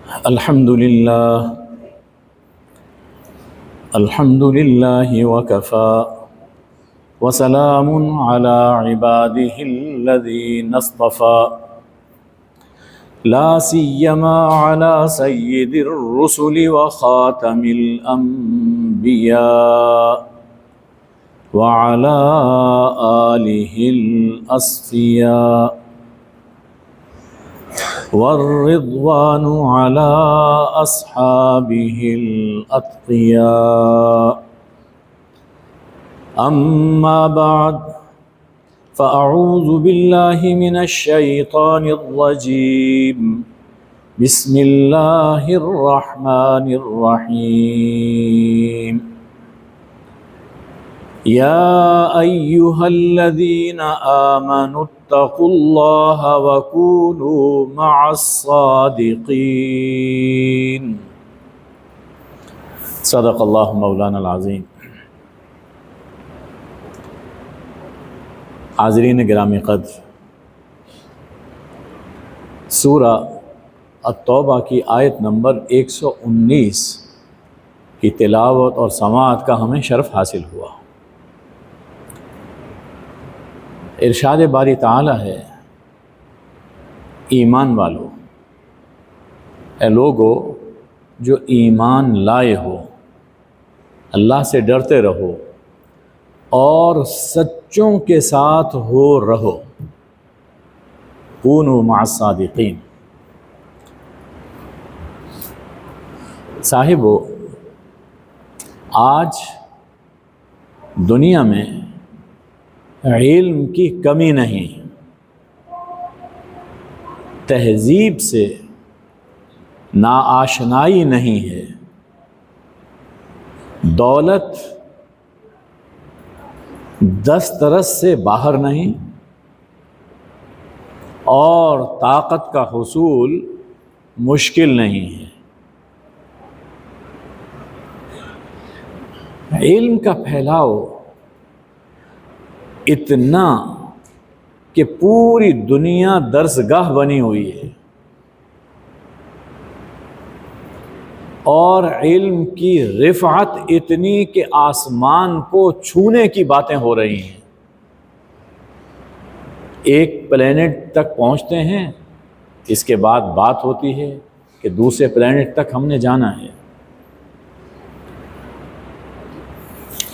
الحمد لله وكفى وسلام على عباده الذين اصطفى لا سيما على سيد الرسل وخاتم الأنبياء وعلى آله الأصفياء والرضوان على أصحابه الأتقياء. أما بعد فأعوذ بالله من الشيطان الرجيم. بسم الله الرحمن الرحيم. يا أيها الذين آمنوا اتقوا الله وكونوا مع الصادقين. صدق اللہ مولانا العظیم. حاضرین گرامی قدر، سورہ التوبہ کی آیت نمبر 119 کی تلاوت اور سماعت کا ہمیں شرف حاصل ہوا. ارشاد باری تعالی ہے، ایمان والو، اے لوگو جو ایمان لائے ہو، اللہ سے ڈرتے رہو اور سچوں کے ساتھ ہو رہو. کونوا مع الصادقین. صاحبو، آج دنیا میں علم کی کمی نہیں، تہذیب سے ناآشنائی نہیں ہے، دولت دسترس سے باہر نہیں، اور طاقت کا حصول مشکل نہیں ہے. علم کا پھیلاؤ اتنا کہ پوری دنیا درسگاہ بنی ہوئی ہے، اور علم کی رفعت اتنی کہ آسمان کو چھونے کی باتیں ہو رہی ہیں. ایک پلینٹ تک پہنچتے ہیں، اس کے بعد بات ہوتی ہے کہ دوسرے پلینٹ تک ہم نے جانا ہے.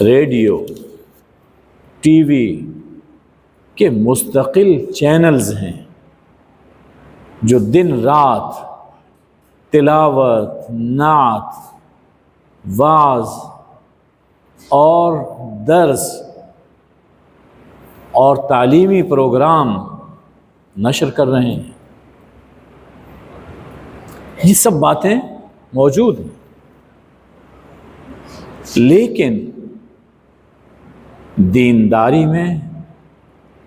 ریڈیو، ٹی وی کے مستقل چینلز ہیں جو دن رات تلاوت، نعت، وعظ اور درس اور تعلیمی پروگرام نشر کر رہے ہیں. یہ سب باتیں موجود ہیں، لیکن دینداری میں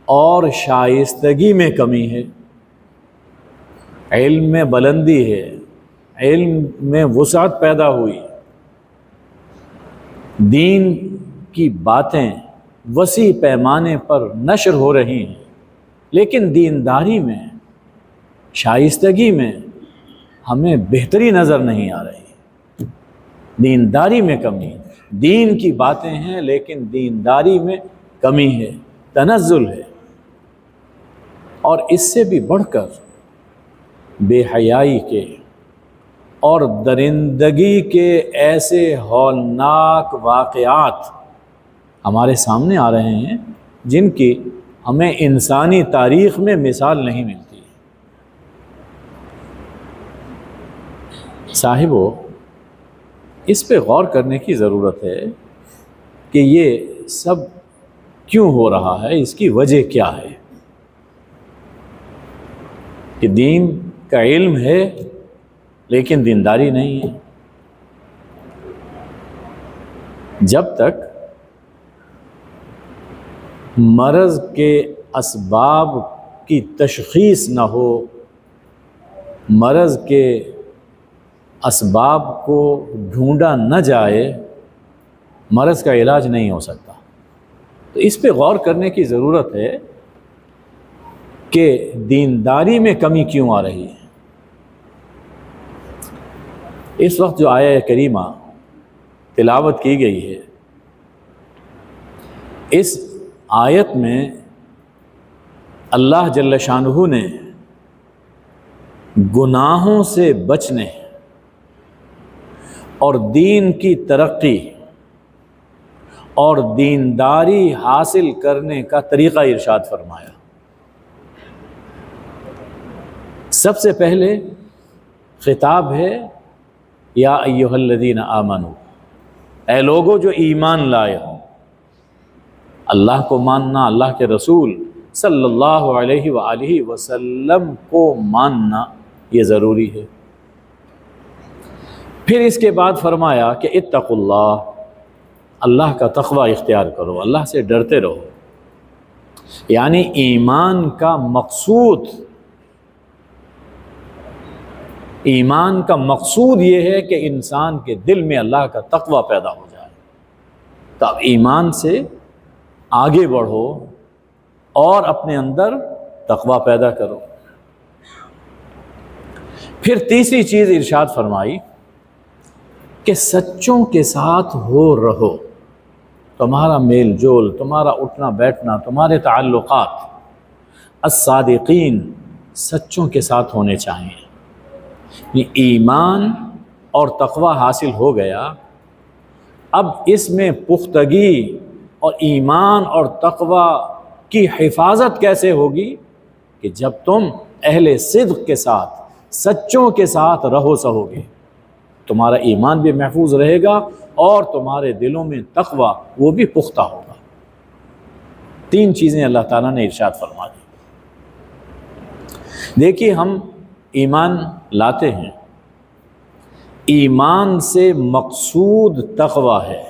اور شائستگی میں کمی ہے. علم میں بلندی ہے، علم میں وسعت پیدا ہوئی، دین کی باتیں وسیع پیمانے پر نشر ہو رہی ہیں، لیکن دینداری میں، شائستگی میں ہمیں بہتری نظر نہیں آ رہی. دینداری میں کمی ہے. دین کی باتیں ہیں لیکن دینداری میں کمی ہے، تنزل ہے. اور اس سے بھی بڑھ کر بے حیائی کے اور درندگی کے ایسے ہولناک واقعات ہمارے سامنے آ رہے ہیں جن کی ہمیں انسانی تاریخ میں مثال نہیں ملتی. صاحبو، اس پہ غور کرنے کی ضرورت ہے کہ یہ سب کیوں ہو رہا ہے، اس کی وجہ کیا ہے. کہ دین کا علم ہے لیکن دینداری نہیں ہے. جب تک مرض کے اسباب کی تشخیص نہ ہو، مرض کے اسباب کو ڈھونڈا نہ جائے، مرض کا علاج نہیں ہو سکتا. تو اس پہ غور کرنے کی ضرورت ہے کہ دینداری میں کمی کیوں آ رہی ہے. اس وقت جو آیہ کریمہ تلاوت کی گئی ہے، اس آیت میں اللہ جل شانہ نے گناہوں سے بچنے اور دین کی ترقی اور دینداری حاصل کرنے کا طریقہ ارشاد فرمایا۔ سب سے پہلے خطاب ہے یا ایھا الذین آمنو، اے لوگو جو ایمان لائے ہو۔ اللہ کو ماننا، اللہ کے رسول صلی اللہ علیہ وآلہ وسلم کو ماننا یہ ضروری ہے۔ پھر اس کے بعد فرمایا کہ اتقوا اللہ، اللہ کا تقوی اختیار کرو، اللہ سے ڈرتے رہو۔ یعنی ایمان کا مقصود یہ ہے کہ انسان کے دل میں اللہ کا تقوی پیدا ہو جائے۔ تو اب ایمان سے آگے بڑھو اور اپنے اندر تقوی پیدا کرو۔ پھر تیسری چیز ارشاد فرمائی کہ سچوں کے ساتھ رہو۔ تمہارا میل جول، تمہارا اٹھنا بیٹھنا، تمہارے تعلقات الصادقین، سچوں کے ساتھ ہونے چاہیے۔ یہ ایمان اور تقوی حاصل ہو گیا، اب اس میں پختگی اور ایمان اور تقوی کی حفاظت کیسے ہوگی؟ کہ جب تم اہل صدق کے ساتھ، سچوں کے ساتھ رہو سہو گے، تمہارا ایمان بھی محفوظ رہے گا اور تمہارے دلوں میں تقوی وہ بھی پختہ ہوگا۔ تین چیزیں اللہ تعالیٰ نے ارشاد فرما دی۔ دیکھیے، ہم ایمان لاتے ہیں، ایمان سے مقصود تقوی ہے۔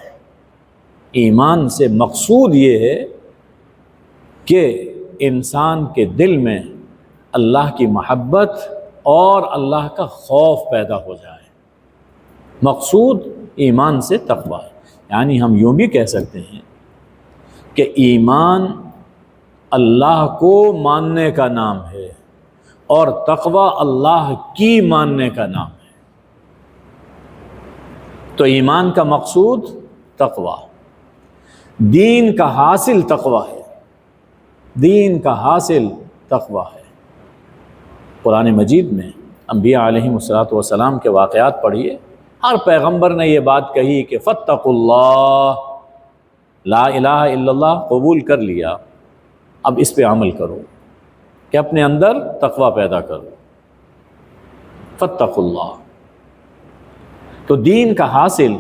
ایمان سے مقصود یہ ہے کہ انسان کے دل میں اللہ کی محبت اور اللہ کا خوف پیدا ہو جائے۔ مقصود ایمان سے تقوی ہے۔ یعنی ہم یوں بھی کہہ سکتے ہیں کہ ایمان اللہ کو ماننے کا نام ہے اور تقوی اللہ کی ماننے کا نام ہے۔ تو ایمان کا مقصود تقوی، دین کا حاصل تقوی ہے، دین کا حاصل تقوی ہے۔ قرآن مجید میں انبیاء علیہم السلام کے واقعات پڑھیے، ہر پیغمبر نے یہ بات کہی کہ فاتقوا اللہ، لا الہ الا اللہ قبول کر لیا، اب اس پہ عمل کرو کہ اپنے اندر تقوی پیدا کرو۔ فاتقوا اللہ، تو دین کا حاصل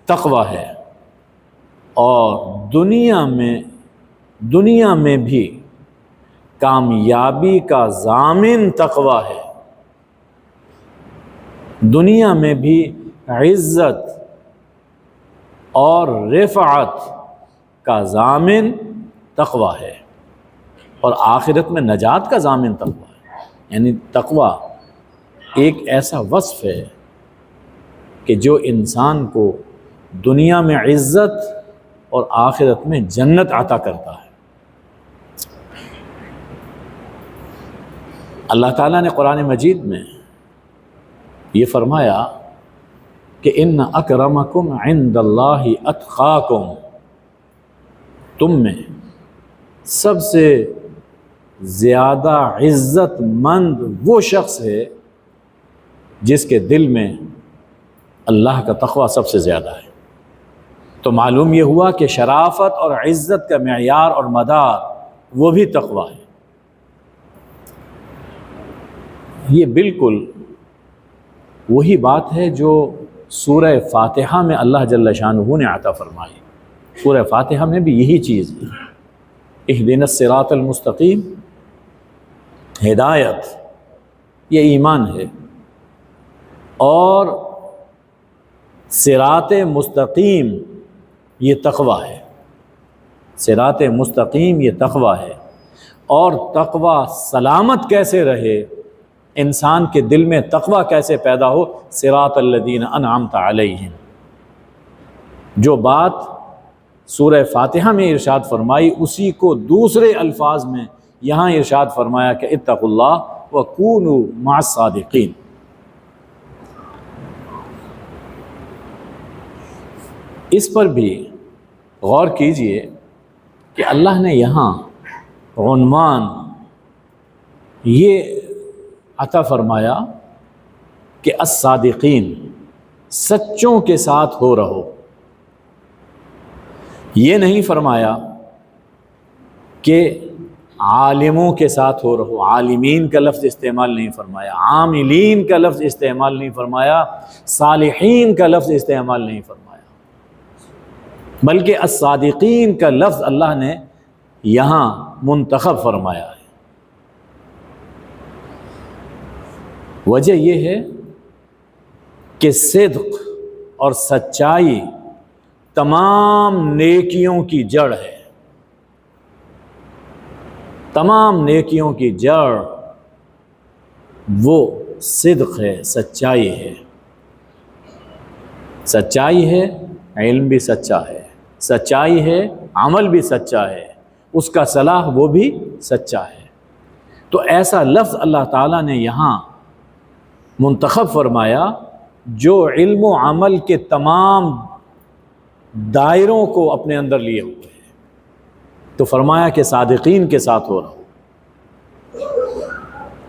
تقوی ہے، اور دنیا میں بھی کامیابی کا ضامن تقوی ہے، دنیا میں بھی عزت اور رفعت کا ضامن تقوی ہے، اور آخرت میں نجات کا ضامن تقوی ہے۔ یعنی تقوی ایک ایسا وصف ہے کہ جو انسان کو دنیا میں عزت اور آخرت میں جنت عطا کرتا ہے۔ اللہ تعالیٰ نے قرآن مجید میں یہ فرمایا کہ ان اکرمکم عند اللہ اتقاکم، تم میں سب سے زیادہ عزت مند وہ شخص ہے جس کے دل میں اللہ کا تقوی سب سے زیادہ ہے۔ تو معلوم یہ ہوا کہ شرافت اور عزت کا معیار اور مدار وہ بھی تقوی ہے۔ یہ بالکل وہی بات ہے جو سورہ فاتحہ میں اللہ جل شانہ نے عطا فرمائی۔ سورہ فاتحہ میں بھی یہی چیز ہے، اہدنا الصراط المستقیم، ہدایت یہ ایمان ہے، اور صراط مستقیم یہ تقوی ہے، صراط مستقیم یہ تقوی ہے۔ اور تقوی سلامت کیسے رہے، انسان کے دل میں تقوی کیسے پیدا ہو؟ صراط الذین انعمت علیہم، جو بات سورہ فاتحہ میں ارشاد فرمائی اسی کو دوسرے الفاظ میں یہاں ارشاد فرمایا کہ اتقوا اللہ وکونوا مع الصادقین۔ اس پر بھی غور کیجئے کہ اللہ نے یہاں عنوان یہ عطا فرمایا کہ الصادقین، سچوں کے ساتھ ہو رہو۔ یہ نہیں فرمایا کہ عالموں کے ساتھ ہو رہو، عالمین کا لفظ استعمال نہیں فرمایا، عاملین کا لفظ استعمال نہیں فرمایا، صالحین کا لفظ استعمال نہیں فرمایا، بلکہ الصادقین کا لفظ اللہ نے یہاں منتخب فرمایا ہے۔ وجہ یہ ہے کہ صدق اور سچائی تمام نیکیوں کی جڑ ہے، تمام نیکیوں کی جڑ وہ صدق ہے، سچائی ہے۔ سچائی ہے، علم بھی سچا ہے، سچائی ہے، عمل بھی سچا ہے، اس کا صلاح وہ بھی سچا ہے۔ تو ایسا لفظ اللہ تعالیٰ نے یہاں منتخب فرمایا جو علم و عمل کے تمام دائروں کو اپنے اندر لیے ہوئے ہیں، تو فرمایا کہ صادقین کے ساتھ ہو رہا ہو۔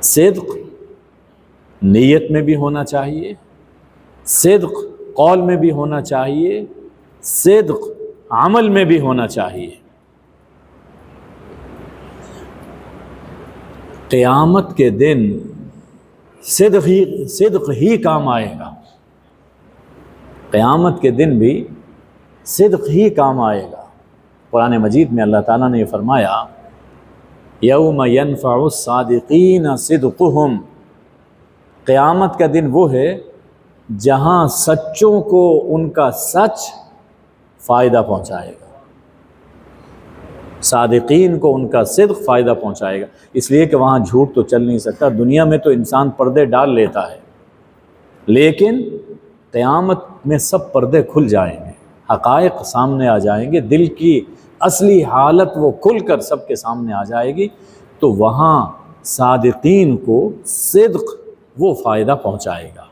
صدق نیت میں بھی ہونا چاہیے، صدق قول میں بھی ہونا چاہیے، صدق عمل میں بھی ہونا چاہیے۔ قیامت کے دن صدق ہی کام آئے گا، قیامت کے دن بھی صدق ہی کام آئے گا۔ قرآن مجید میں اللہ تعالیٰ نے یہ فرمایا یوم ینفع الصادقین صدقہم، قیامت کا دن وہ ہے جہاں سچوں کو ان کا سچ فائدہ پہنچائے گا، صادقین کو ان کا صدق فائدہ پہنچائے گا، اس لیے کہ وہاں جھوٹ تو چل نہیں سکتا۔ دنیا میں تو انسان پردے ڈال لیتا ہے، لیکن قیامت میں سب پردے کھل جائیں گے، حقائق سامنے آ جائیں گے، دل کی اصلی حالت وہ کھل کر سب کے سامنے آ جائے گی، تو وہاں صادقین کو صدق وہ فائدہ پہنچائے گا۔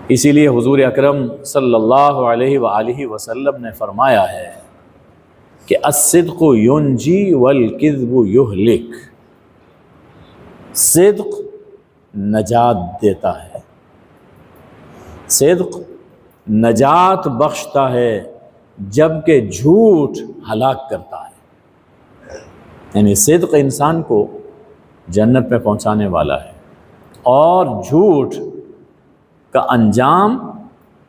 اسی لیے حضور اکرم صلی اللہ علیہ وآلہ وسلم نے فرمایا ہے کہ الصدق ینجی والکذب یہلک، صدق نجات دیتا ہے، صدق نجات بخشتا ہے، جبکہ جھوٹ ہلاک کرتا ہے۔ یعنی صدق انسان کو جنت میں پہنچانے والا ہے، اور جھوٹ کا انجام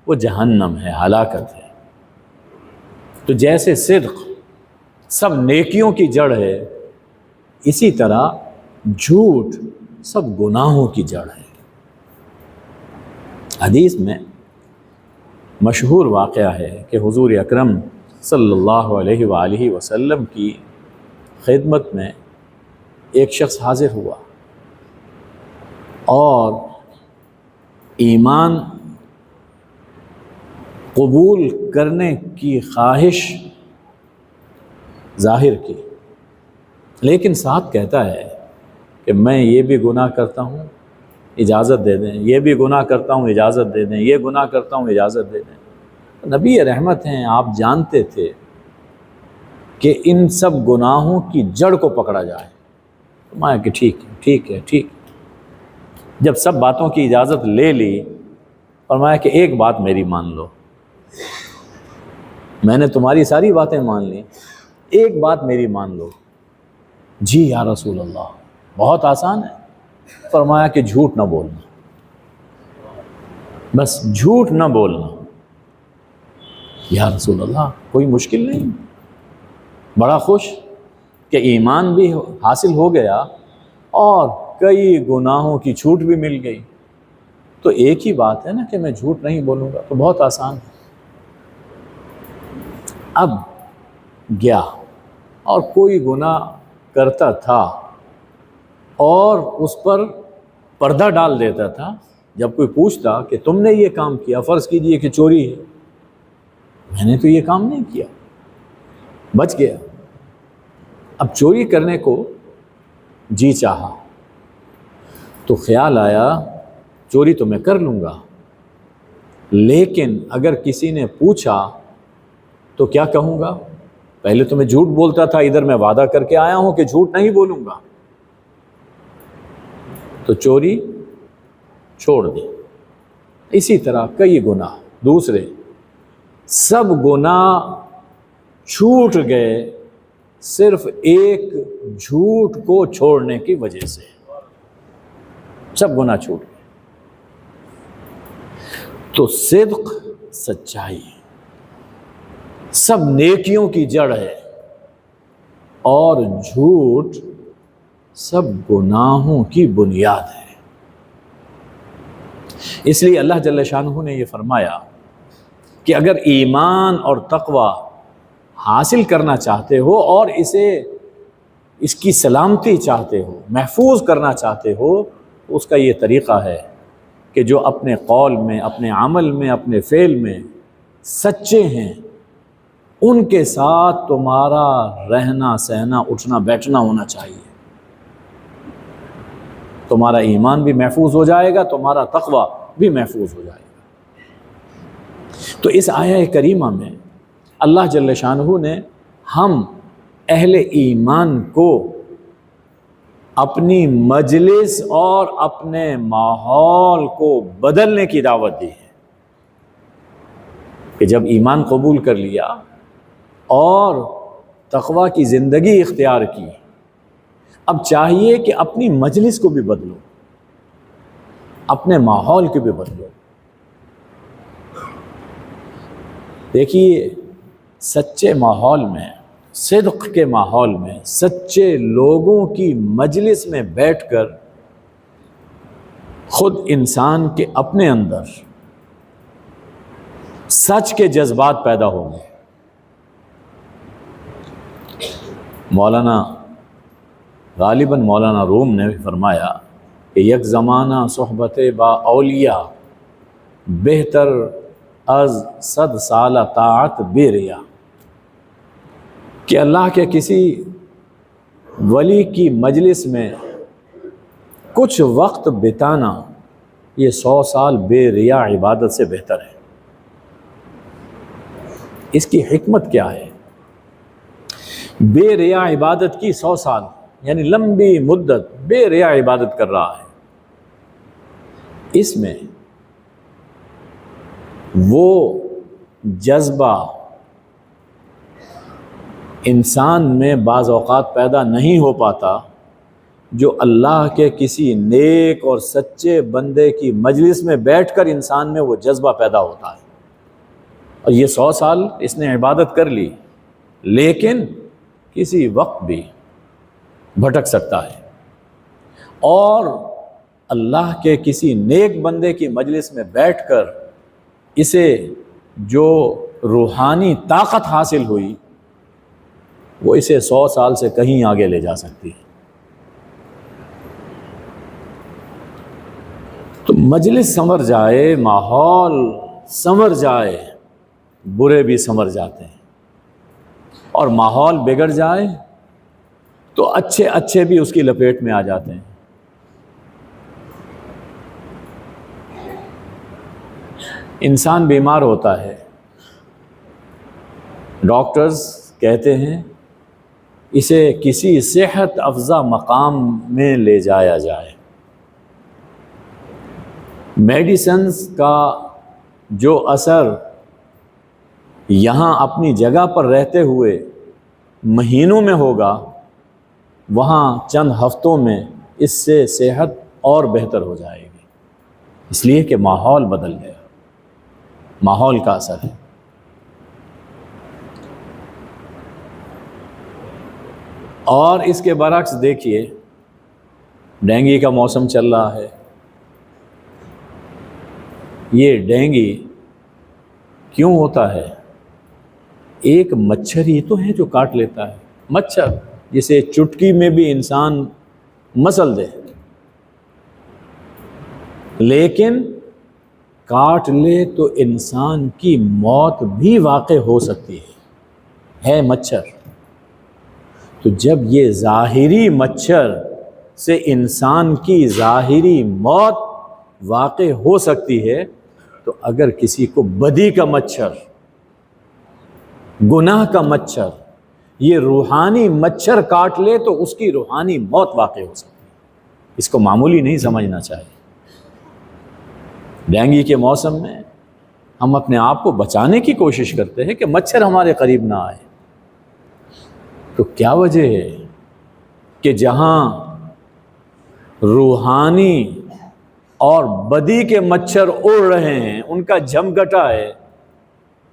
وہ جہنم ہے، ہلاکت ہے۔ تو جیسے صدق سب نیکیوں کی جڑ ہے، اسی طرح جھوٹ سب گناہوں کی جڑ ہے۔ حدیث میں مشہور واقعہ ہے کہ حضور اکرم صلی اللہ علیہ وآلہ وسلم کی خدمت میں ایک شخص حاضر ہوا اور ایمان قبول کرنے کی خواہش ظاہر کی، لیکن ساتھ کہتا ہے کہ میں یہ بھی گناہ کرتا ہوں، اجازت دے دیں، یہ بھی گناہ کرتا ہوں، اجازت دے دیں، یہ گناہ کرتا ہوں، اجازت دے دیں۔ نبی رحمت ہیں، آپ جانتے تھے کہ ان سب گناہوں کی جڑ کو پکڑا جائے۔ فرمایا کہ ٹھیک ہے، ٹھیک ہے، ٹھیک ہے۔ جب سب باتوں کی اجازت لے لی، فرمایا کہ ایک بات میری مان لو، میں نے تمہاری ساری باتیں مان لی، ایک بات میری مان لو۔ جی یا رسول اللہ، بہت آسان ہے۔ فرمایا کہ جھوٹ نہ بولنا، بس جھوٹ نہ بولنا۔ یا رسول اللہ، کوئی مشکل نہیں، بڑا خوش کہ ایمان بھی حاصل ہو گیا اور کئی گناہوں کی چھوٹ بھی مل گئی، تو ایک ہی بات ہے نا کہ میں جھوٹ نہیں بولوں گا، تو بہت آسان ہے۔ اب گیا اور کوئی گناہ کرتا تھا اور اس پر پردہ ڈال دیتا تھا۔ جب کوئی پوچھتا کہ تم نے یہ کام کیا، فرض کیجئے کہ چوری ہے، میں نے تو یہ کام نہیں کیا، بچ گیا۔ اب چوری کرنے کو جی چاہا تو خیال آیا چوری تو میں کر لوں گا، لیکن اگر کسی نے پوچھا تو کیا کہوں گا؟ پہلے تو میں جھوٹ بولتا تھا، ادھر میں وعدہ کر کے آیا ہوں کہ جھوٹ نہیں بولوں گا، تو چوری چھوڑ دی۔ اسی طرح کئی گناہ دوسرے، سب گناہ چھوٹ گئے صرف ایک جھوٹ کو چھوڑنے کی وجہ سے، سب گناہ چھوٹ گئے۔ تو صدق سچائی سب نیکیوں کی جڑ ہے، اور جھوٹ سب گناہوں کی بنیاد ہے۔ اس لیے اللہ جل شانہ نے یہ فرمایا کہ اگر ایمان اور تقوی حاصل کرنا چاہتے ہو اور اس کی سلامتی چاہتے ہو، محفوظ کرنا چاہتے ہو، تو اس کا یہ طریقہ ہے کہ جو اپنے قول میں، اپنے عمل میں، اپنے فعل میں سچے ہیں، ان کے ساتھ تمہارا رہنا سہنا اٹھنا بیٹھنا ہونا چاہیے۔ تمہارا ایمان بھی محفوظ ہو جائے گا، تمہارا تقوی بھی محفوظ ہو جائے گا۔ تو اس آیہ کریمہ میں اللہ جل شانہ نے ہم اہل ایمان کو اپنی مجلس اور اپنے ماحول کو بدلنے کی دعوت دی ہے کہ جب ایمان قبول کر لیا اور تقوی کی زندگی اختیار کی، اب چاہیے کہ اپنی مجلس کو بھی بدلو، اپنے ماحول کو بھی بدلو۔ دیکھیے، سچے ماحول میں، صدق کے ماحول میں، سچے لوگوں کی مجلس میں بیٹھ کر خود انسان کے اپنے اندر سچ کے جذبات پیدا ہوں گے۔ غالباً مولانا روم نے بھی فرمایا کہ یک زمانہ صحبت با اولیاء بہتر از 100 سالہ طاعت بے ریا، کہ اللہ کے کسی ولی کی مجلس میں کچھ وقت بتانا یہ 100 سال بے ریا عبادت سے بہتر ہے۔ اس کی حکمت کیا ہے؟ بے ریا عبادت کی 100 سال یعنی لمبی مدت بے ریا عبادت کر رہا ہے، اس میں وہ جذبہ انسان میں بعض اوقات پیدا نہیں ہو پاتا جو اللہ کے کسی نیک اور سچے بندے کی مجلس میں بیٹھ کر انسان میں وہ جذبہ پیدا ہوتا ہے۔ اور یہ 100 سال اس نے عبادت کر لی، لیکن کسی وقت بھی بھٹک سکتا ہے، اور اللہ کے کسی نیک بندے کی مجلس میں بیٹھ کر اسے جو روحانی طاقت حاصل ہوئی وہ اسے 100 سال سے کہیں آگے لے جا سکتی ہے۔ تو مجلس سنور جائے، ماحول سنور جائے، برے بھی سنور جاتے ہیں، اور ماحول بگڑ جائے تو اچھے بھی اس کی لپیٹ میں آ جاتے ہیں۔ انسان بیمار ہوتا ہے، ڈاکٹرز کہتے ہیں اسے کسی صحت افزا مقام میں لے جایا جائے۔ میڈیسنز کا جو اثر یہاں اپنی جگہ پر رہتے ہوئے مہینوں میں ہوگا، وہاں چند ہفتوں میں اس سے صحت اور بہتر ہو جائے گی، اس لیے کہ ماحول بدل گیا، ماحول کا اثر ہے۔ اور اس کے برعکس دیکھیے، ڈینگی کا موسم چل رہا ہے، یہ ڈینگی کیوں ہوتا ہے؟ ایک مچھر ہی تو ہے جو کاٹ لیتا ہے، مچھر جسے چٹکی میں بھی انسان مسل دے، لیکن کاٹ لے تو انسان کی موت بھی واقع ہو سکتی ہے مچھر۔ تو جب یہ ظاہری مچھر سے انسان کی ظاہری موت واقع ہو سکتی ہے، تو اگر کسی کو بدی کا مچھر، گناہ کا مچھر، یہ روحانی مچھر کاٹ لے تو اس کی روحانی موت واقع ہو سکتی ہے۔ اس کو معمولی نہیں سمجھنا چاہیے۔ ڈینگی کے موسم میں ہم اپنے آپ کو بچانے کی کوشش کرتے ہیں کہ مچھر ہمارے قریب نہ آئے، تو کیا وجہ ہے کہ جہاں روحانی اور بدی کے مچھر اڑ رہے ہیں، ان کا جھمگٹا ہے،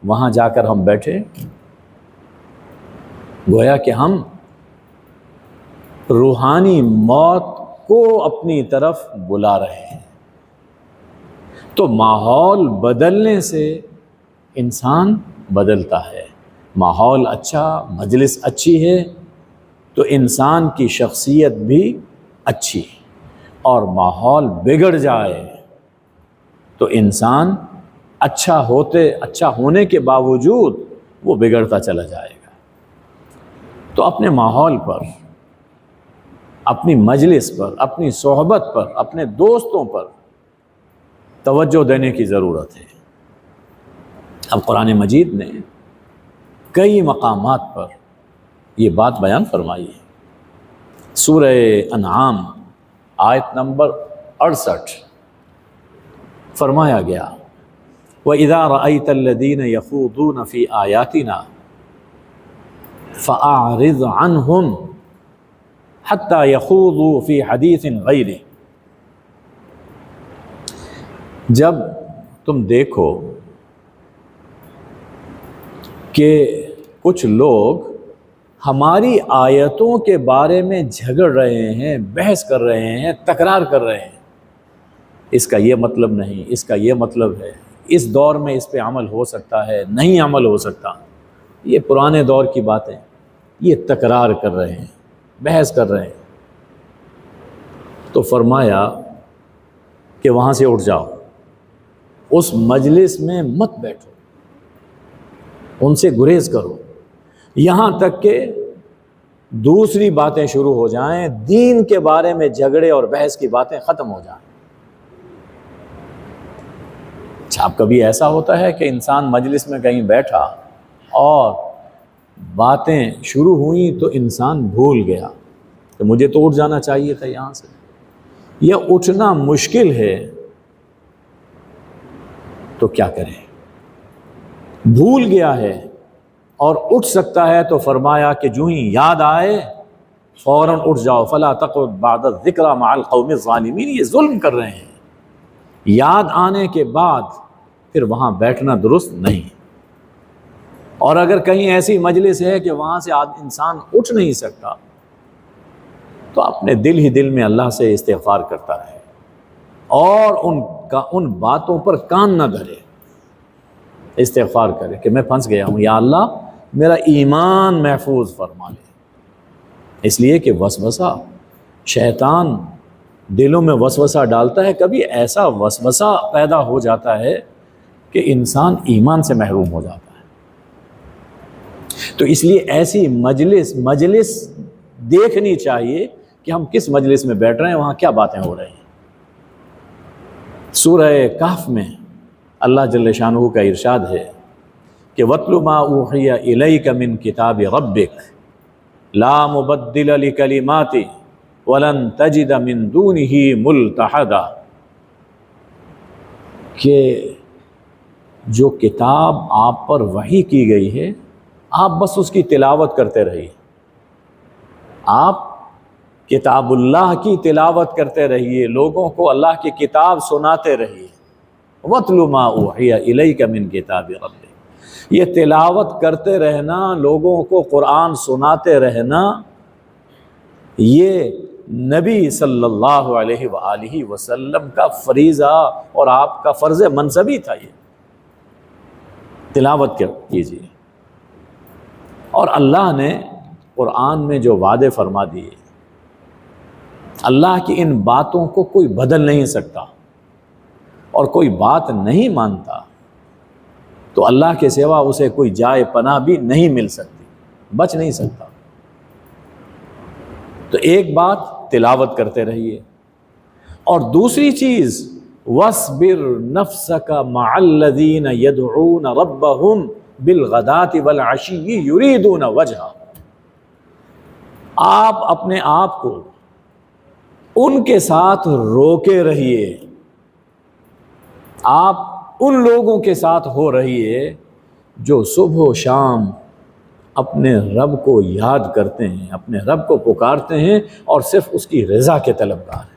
وہاں جا کر ہم بیٹھے، گویا کہ ہم روحانی موت کو اپنی طرف بلا رہے ہیں۔ تو ماحول بدلنے سے انسان بدلتا ہے۔ ماحول اچھا، مجلس اچھی ہے تو انسان کی شخصیت بھی اچھی، اور ماحول بگڑ جائے تو انسان اچھا ہونے کے باوجود وہ بگڑتا چلا جائے گا۔ تو اپنے ماحول پر، اپنی مجلس پر، اپنی صحبت پر، اپنے دوستوں پر توجہ دینے کی ضرورت ہے۔ اب قرآن مجید نے کئی مقامات پر یہ بات بیان فرمائی ہے۔ سورہ انعام آیت نمبر 68 فرمایا گیا، وَإِذَا رَأَيْتَ الَّذِينَ يَخُوضُونَ فِي آيَاتِنَا فَأَعْرِضْ عَنْهُمْ حَتَّى يَخُوضُوا فِي حَدِيثٍ غَيْرِهِ۔ جب تم دیکھو کہ کچھ لوگ ہماری آیتوں کے بارے میں جھگڑ رہے ہیں، بحث کر رہے ہیں، تکرار کر رہے ہیں، اس کا یہ مطلب نہیں، اس کا یہ مطلب ہے، اس دور میں اس پہ عمل ہو سکتا ہے، نہیں عمل ہو سکتا، یہ پرانے دور کی باتیں، یہ تکرار کر رہے ہیں، بحث کر رہے ہیں۔ تو فرمایا کہ وہاں سے اٹھ جاؤ، اس مجلس میں مت بیٹھو، ان سے گریز کرو، یہاں تک کہ دوسری باتیں شروع ہو جائیں، دین کے بارے میں جھگڑے اور بحث کی باتیں ختم ہو جائیں۔ اچھا، اب کبھی ایسا ہوتا ہے کہ انسان مجلس میں کہیں بیٹھا اور باتیں شروع ہوئیں تو انسان بھول گیا کہ مجھے تو اٹھ جانا چاہیے تھا یہاں سے، یہ اٹھنا مشکل ہے تو کیا کریں؟ بھول گیا ہے اور اٹھ سکتا ہے تو فرمایا کہ جو ہی یاد آئے فوراً اٹھ جاؤ، فلا تقعد بعد الذکری مع القوم الظالمین۔ یہ ظلم کر رہے ہیں، یاد آنے کے بعد پھر وہاں بیٹھنا درست نہیں۔ اور اگر کہیں ایسی مجلس ہے کہ وہاں سے انسان اٹھ نہیں سکتا تو اپنے دل ہی دل میں اللہ سے استغفار کرتا رہے اور ان باتوں پر کان نہ دھرے، استغفار کرے کہ میں پھنس گیا ہوں، یا اللہ میرا ایمان محفوظ فرما لے۔ اس لیے کہ وسوسہ، شیطان دلوں میں وسوسہ ڈالتا ہے، کبھی ایسا وسوسہ پیدا ہو جاتا ہے کہ انسان ایمان سے محروم ہو جاتا ہے۔ تو اس لیے ایسی مجلس دیکھنی چاہیے کہ ہم کس مجلس میں بیٹھ رہے ہیں، وہاں کیا باتیں ہو رہی ہیں۔ سورہ کہف میں اللہ جل شانہ کا ارشاد ہے کہ وَاتْلُ مَا أُوحِيَ إِلَيْكَ مِن كِتَابِ رَبِّكَ لَا مُبَدِّلَ لِكَلِمَاتِهِ وَلَن تَجِدَ مِن دُونِهِ مُلْتَحَدًا، کہ جو کتاب آپ پر وحی کی گئی ہے آپ بس اس کی تلاوت کرتے رہیے، آپ کتاب اللہ کی تلاوت کرتے رہیے، لوگوں کو اللہ کی کتاب سناتے رہیے۔ وَاتْلُ مَا أُوحِيَ إِلَيْكَ مِن كِتَابِ رَبِّكَ، یہ تلاوت کرتے رہنا، لوگوں کو قرآن سناتے رہنا، یہ نبی صلی اللہ علیہ وآلہ وسلم کا فریضہ اور آپ کا فرض منصبی تھا۔ یہ تلاوت کیجیے، اور اللہ نے قرآن میں جو وعدے فرما دیے، اللہ کی ان باتوں کو کوئی بدل نہیں سکتا، اور کوئی بات نہیں مانتا تو اللہ کے سوا اسے کوئی جائے پناہ بھی نہیں مل سکتی، بچ نہیں سکتا۔ تو ایک بات تلاوت کرتے رہیے، اور دوسری چیز وَاصْبِرْ نَفْسَكَ مَعَ الَّذِينَ يَدْعُونَ رَبَّهُمْ بِالْغَدَاةِ وَالْعَشِيِّ يُرِيدُونَ وَجْهَهُ، آپ اپنے آپ کو ان کے ساتھ روکے رہیے، آپ ان لوگوں کے ساتھ ہو رہیے جو صبح و شام اپنے رب کو یاد کرتے ہیں، اپنے رب کو پکارتے ہیں اور صرف اس کی رضا کے طلبگار ہیں۔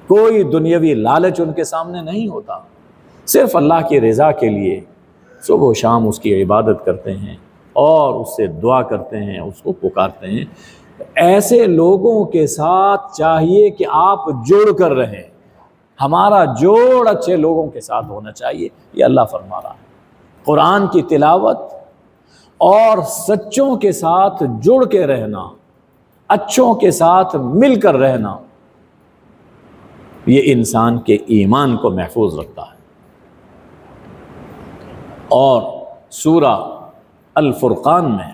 کوئی دنیاوی لالچ ان کے سامنے نہیں ہوتا، صرف اللہ کی رضا کے لیے صبح و شام اس کی عبادت کرتے ہیں اور اس سے دعا کرتے ہیں، اس کو پکارتے ہیں۔ ایسے لوگوں کے ساتھ چاہیے کہ آپ جڑ کر رہیں، ہمارا جوڑ اچھے لوگوں کے ساتھ ہونا چاہیے، یہ اللہ فرما رہا ہے۔ قرآن کی تلاوت اور سچوں کے ساتھ جڑ کے رہنا، اچھوں کے ساتھ مل کر رہنا، یہ انسان کے ایمان کو محفوظ رکھتا ہے۔ اور سورہ الفرقان میں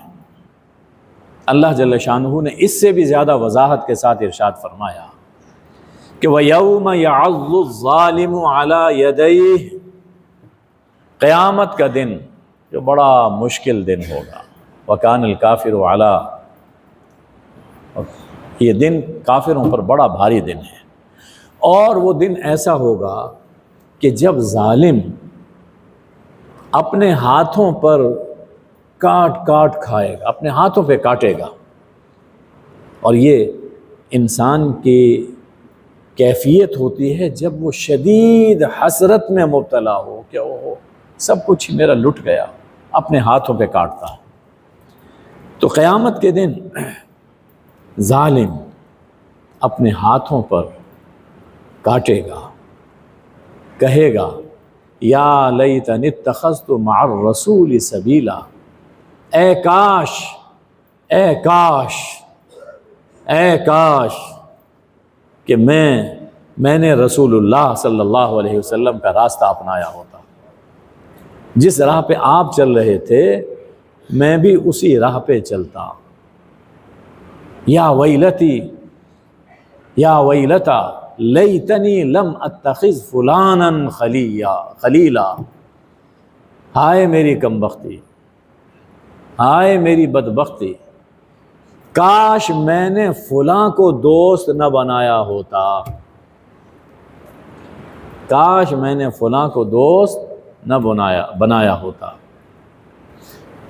اللہ جل شانہ نے اس سے بھی زیادہ وضاحت کے ساتھ ارشاد فرمایا کہ وَيَوْمَ يَعَضُّ الظَّالِمُ عَلَى يَدَيْهِ، قیامت کا دن جو بڑا مشکل دن ہوگا، وَكَانَ الْكَافِرُ عَلَى، یہ دن کافروں پر بڑا بھاری دن ہے، اور وہ دن ایسا ہوگا کہ جب ظالم اپنے ہاتھوں پر کاٹ کاٹ کھائے گا، اپنے ہاتھوں پہ کاٹے گا، اور یہ انسان کی کیفیت ہوتی ہے جب وہ شدید حسرت میں مبتلا ہو کہ اوہ سب کچھ میرا لٹ گیا، اپنے ہاتھوں پہ کاٹتا ہے۔ تو قیامت کے دن ظالم اپنے ہاتھوں پر کاٹے گا، کہے گا یا لیتنی اتخذت مع الرسول سبیلا، اے کاش، اے کاش، اے کاش کہ میں نے رسول اللہ صلی اللہ علیہ وسلم کا راستہ اپنایا ہوتا، جس راہ پہ آپ چل رہے تھے میں بھی اسی راہ پہ چلتا۔ یا ویلتی، یا ویلتا لیتنی لم اتخذ فلانا خلیلا، ہائے میری کمبختی، ہائے میری بدبختی، کاش میں نے فلاں کو دوست نہ بنایا ہوتا، کاش میں نے فلاں کو دوست نہ بنایا ہوتا۔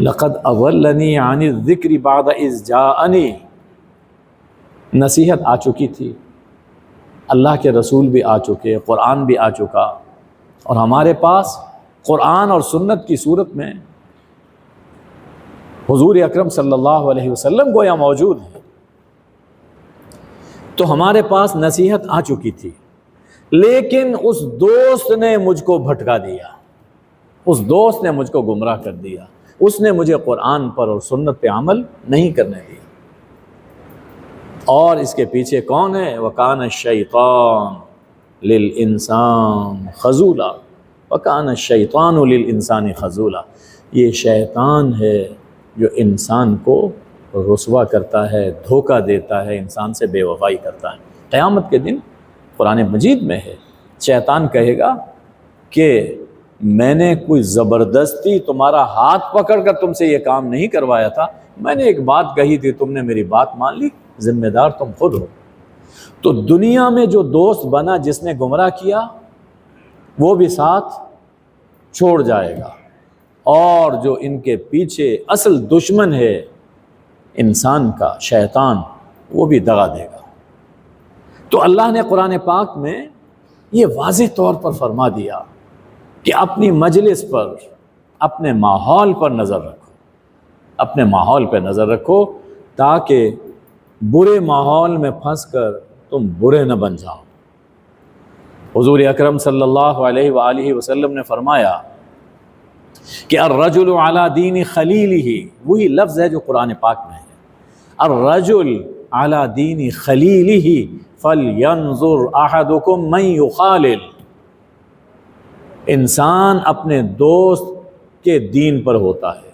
لقد اضلنی عن الذکر بعد اذ جاءنی، نصیحت آ چکی تھی، اللہ کے رسول بھی آ چکے، قرآن بھی آ چکا، اور ہمارے پاس قرآن اور سنت کی صورت میں حضور اکرم صلی اللہ علیہ وسلم گویا موجود ہے، تو ہمارے پاس نصیحت آ چکی تھی، لیکن اس دوست نے مجھ کو بھٹکا دیا، اس دوست نے مجھ کو گمراہ کر دیا، اس نے مجھے قرآن پر اور سنت پہ عمل نہیں کرنے دیا۔ اور اس کے پیچھے کون ہے؟ وَكَانَ الشَّيْطَانُ لِلْإِنسَانِ خَذُولًا، وَكَانَ الشَّيْطَانُ لِلْإِنسَانِ خَذُولًا، یہ شیطان ہے جو انسان کو رسوا کرتا ہے، دھوکہ دیتا ہے، انسان سے بے وفائی کرتا ہے۔ قیامت کے دن قرآن مجید میں ہے، شیطان کہے گا کہ میں نے کوئی زبردستی تمہارا ہاتھ پکڑ کر تم سے یہ کام نہیں کروایا تھا، میں نے ایک بات کہی تھی، تم نے میری بات مان لی، ذمہ دار تم خود ہو۔ تو دنیا میں جو دوست بنا جس نے گمراہ کیا وہ بھی ساتھ چھوڑ جائے گا، اور جو ان کے پیچھے اصل دشمن ہے انسان کا، شیطان، وہ بھی دغا دے گا۔ تو اللہ نے قرآن پاک میں یہ واضح طور پر فرما دیا کہ اپنی مجلس پر، اپنے ماحول پر نظر رکھو، اپنے ماحول پہ نظر رکھو، تاکہ برے ماحول میں پھنس کر تم برے نہ بن جاؤ۔ حضور اکرم صلی اللہ علیہ وآلہ وسلم نے فرمایا کہ الرجل علی دین خلیلہ، وہی لفظ ہے جو قرآن پاک میں ہے، الرجل علی دین خلیلہ فلینظر احدکم من یخالل، انسان اپنے دوست کے دین پر ہوتا ہے،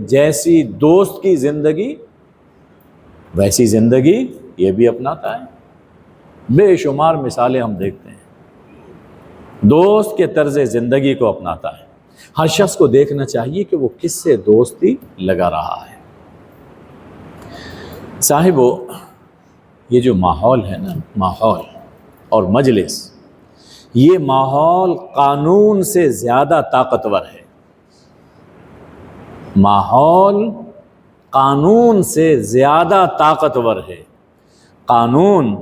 جیسی دوست کی زندگی ویسی زندگی یہ بھی اپناتا ہے۔ بے شمار مثالیں ہم دیکھتے ہیں۔ دوست کے طرز زندگی کو اپناتا ہے۔ ہر شخص کو دیکھنا چاہیے کہ وہ کس سے دوستی لگا رہا ہے۔ صاحبو، یہ جو ماحول ہے نا، ماحول اور مجلس، یہ ماحول قانون سے زیادہ طاقتور ہے۔ ماحول قانون سے زیادہ طاقتور ہے۔ قانون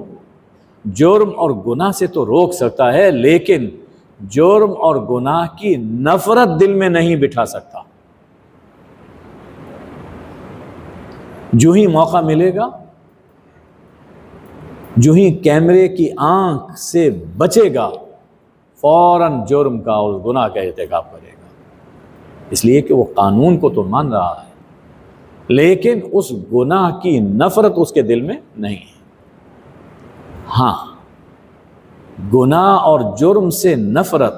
جرم اور گناہ سے تو روک سکتا ہے، لیکن جرم اور گناہ کی نفرت دل میں نہیں بٹھا سکتا۔ جو ہی موقع ملے گا، جو ہی کیمرے کی آنکھ سے بچے گا، فوراً جرم کا اور گناہ کا ارتکاب کرے گا، اس لیے کہ وہ قانون کو تو مان رہا ہے، لیکن اس گناہ کی نفرت اس کے دل میں نہیں ہے۔ ہاں، گناہ اور جرم سے نفرت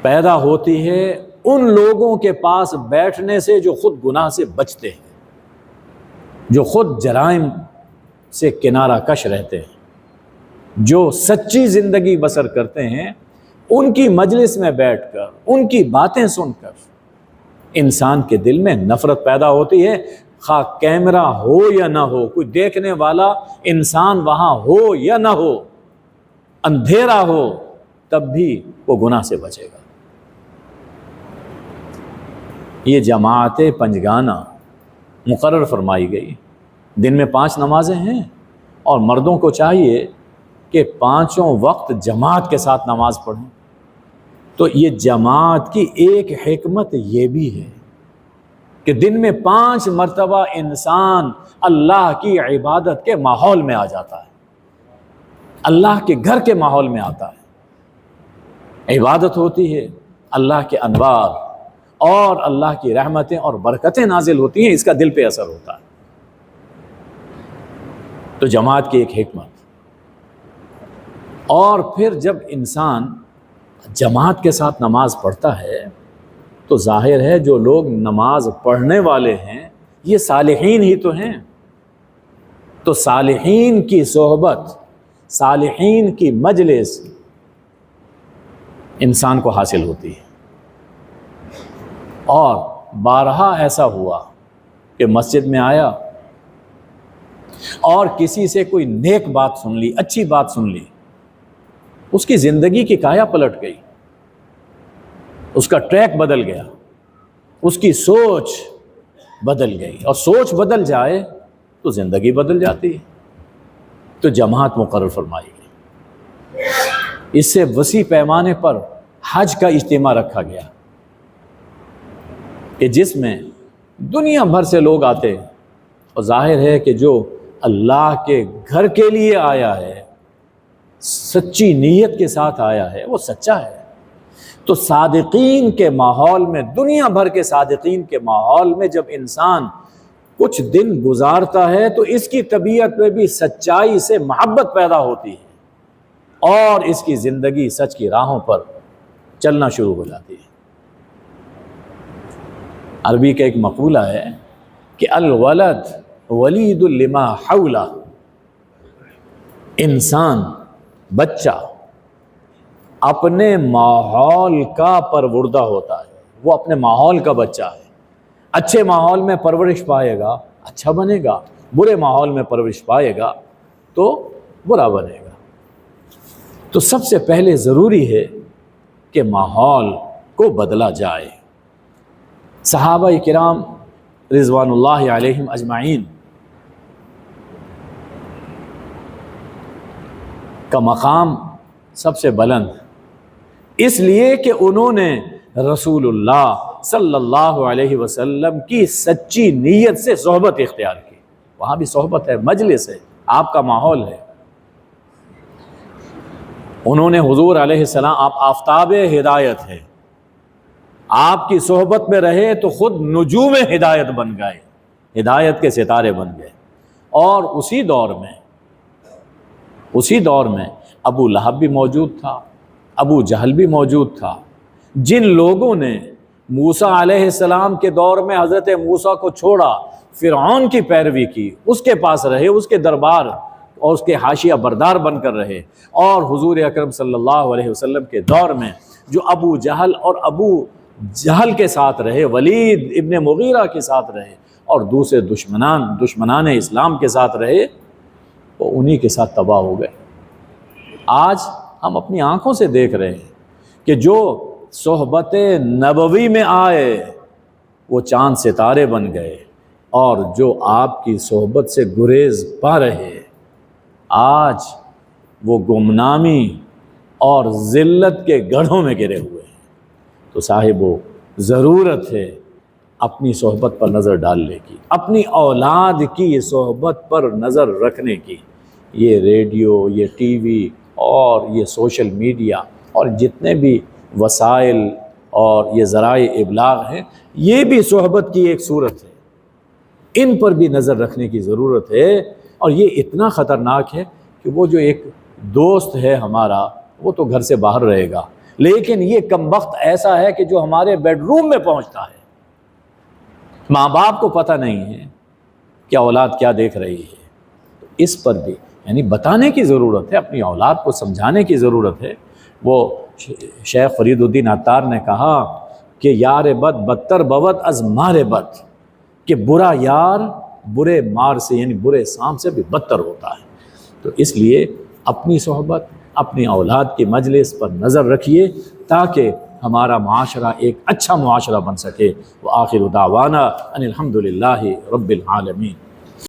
پیدا ہوتی ہے ان لوگوں کے پاس بیٹھنے سے جو خود گناہ سے بچتے ہیں، جو خود جرائم سے کنارہ کش رہتے ہیں، جو سچی زندگی بسر کرتے ہیں۔ ان کی مجلس میں بیٹھ کر، ان کی باتیں سن کر انسان کے دل میں نفرت پیدا ہوتی ہے، خواہ کیمرہ ہو یا نہ ہو، کوئی دیکھنے والا انسان وہاں ہو یا نہ ہو، اندھیرا ہو، تب بھی وہ گناہ سے بچے گا۔ یہ جماعت پنجگانہ مقرر فرمائی گئی، دن میں 5 نمازیں ہیں، اور مردوں کو چاہیے کہ 5 وقت جماعت کے ساتھ نماز پڑھیں۔ تو یہ جماعت کی ایک حکمت یہ بھی ہے کہ دن میں 5 مرتبہ انسان اللہ کی عبادت کے ماحول میں آ جاتا ہے، اللہ کے گھر کے ماحول میں آتا ہے، عبادت ہوتی ہے، اللہ کے انوار اور اللہ کی رحمتیں اور برکتیں نازل ہوتی ہیں، اس کا دل پہ اثر ہوتا ہے۔ تو جماعت کی ایک حکمت۔ اور پھر جب انسان جماعت کے ساتھ نماز پڑھتا ہے تو ظاہر ہے جو لوگ نماز پڑھنے والے ہیں یہ صالحین ہی تو ہیں، تو صالحین کی صحبت، صالحین کی مجلس انسان کو حاصل ہوتی ہے۔ اور بارہا ایسا ہوا کہ مسجد میں آیا اور کسی سے کوئی نیک بات سن لی، اچھی بات سن لی، اس کی زندگی کی کایا پلٹ گئی، اس کا ٹریک بدل گیا، اس کی سوچ بدل گئی، اور سوچ بدل جائے تو زندگی بدل جاتی ہے۔ تو جماعت مقرر فرمائی گئی، اس سے وسیع پیمانے پر حج کا اجتماع رکھا گیا کہ جس میں دنیا بھر سے لوگ آتے ہیں، اور ظاہر ہے کہ جو اللہ کے گھر کے لیے آیا ہے، سچی نیت کے ساتھ آیا ہے، وہ سچا ہے۔ تو صادقین کے ماحول میں، دنیا بھر کے صادقین کے ماحول میں جب انسان کچھ دن گزارتا ہے تو اس کی طبیعت میں بھی سچائی سے محبت پیدا ہوتی ہے، اور اس کی زندگی سچ کی راہوں پر چلنا شروع ہو جاتی ہے۔ عربی کا ایک مقولہ ہے کہ الولد ولید لما حولہ، انسان، بچہ اپنے ماحول کا پروردہ ہوتا ہے، وہ اپنے ماحول کا بچہ ہے۔ اچھے ماحول میں پرورش پائے گا اچھا بنے گا، برے ماحول میں پرورش پائے گا تو برا بنے گا۔ تو سب سے پہلے ضروری ہے کہ ماحول کو بدلا جائے۔ صحابہ کرام رضوان اللہ علیہم اجمعین کا مقام سب سے بلند اس لیے کہ انہوں نے رسول اللہ صلی اللہ علیہ وسلم کی سچی نیت سے صحبت اختیار کی۔ وہاں بھی صحبت ہے، مجلس ہے، آپ کا ماحول ہے۔ انہوں نے حضور علیہ السلام، آپ آفتاب ہدایت ہے، آپ کی صحبت میں رہے تو خود نجوم ہدایت بن گئے، ہدایت کے ستارے بن گئے۔ اور اسی دور میں ابو لہب بھی موجود تھا، ابو جہل بھی موجود تھا، جن لوگوں نے موسیٰ علیہ السلام کے دور میں حضرت موسیٰ کو چھوڑا، فرعون کی پیروی کی، اس کے پاس رہے، اس کے دربار اور اس کے حاشیہ بردار بن کر رہے، اور حضور اکرم صلی اللہ علیہ وسلم کے دور میں جو ابو جہل اور ابو جہل کے ساتھ رہے، ولید ابن مغیرہ کے ساتھ رہے، اور دوسرے دشمنان اسلام کے ساتھ رہے، وہ انہی کے ساتھ تباہ ہو گئے۔ آج ہم اپنی آنکھوں سے دیکھ رہے ہیں کہ جو صحبت نبوی میں آئے وہ چاند ستارے بن گئے، اور جو آپ کی صحبت سے گریز پا رہے آج وہ گمنامی اور ذلت کے گڑھوں میں گرے ہوئے ہیں۔ تو صاحبو، ضرورت ہے اپنی صحبت پر نظر ڈالنے کی، اپنی اولاد کی صحبت پر نظر رکھنے کی۔ یہ ریڈیو، یہ ٹی وی اور یہ سوشل میڈیا اور جتنے بھی وسائل اور یہ ذرائع ابلاغ ہیں، یہ بھی صحبت کی ایک صورت ہے، ان پر بھی نظر رکھنے کی ضرورت ہے۔ اور یہ اتنا خطرناک ہے کہ وہ جو ایک دوست ہے ہمارا، وہ تو گھر سے باہر رہے گا، لیکن یہ کمبخت ایسا ہے کہ جو ہمارے بیڈ روم میں پہنچتا ہے۔ ماں باپ کو پتہ نہیں ہے کہ اولاد کیا دیکھ رہی ہے، تو اس پر بھی یعنی بتانے کی ضرورت ہے، اپنی اولاد کو سمجھانے کی ضرورت ہے۔ وہ شیخ فرید الدین عطار نے کہا کہ یار بد بدتر بود از مار بد، کہ برا یار برے مار سے یعنی برے سام سے بھی بدتر ہوتا ہے۔ تو اس لیے اپنی صحبت، اپنی اولاد کی مجلس پر نظر رکھیے تاکہ ہمارا معاشرہ ایک اچھا معاشرہ بن سکے۔ وآخر دعوانا ان الحمد للہ رب العالمین۔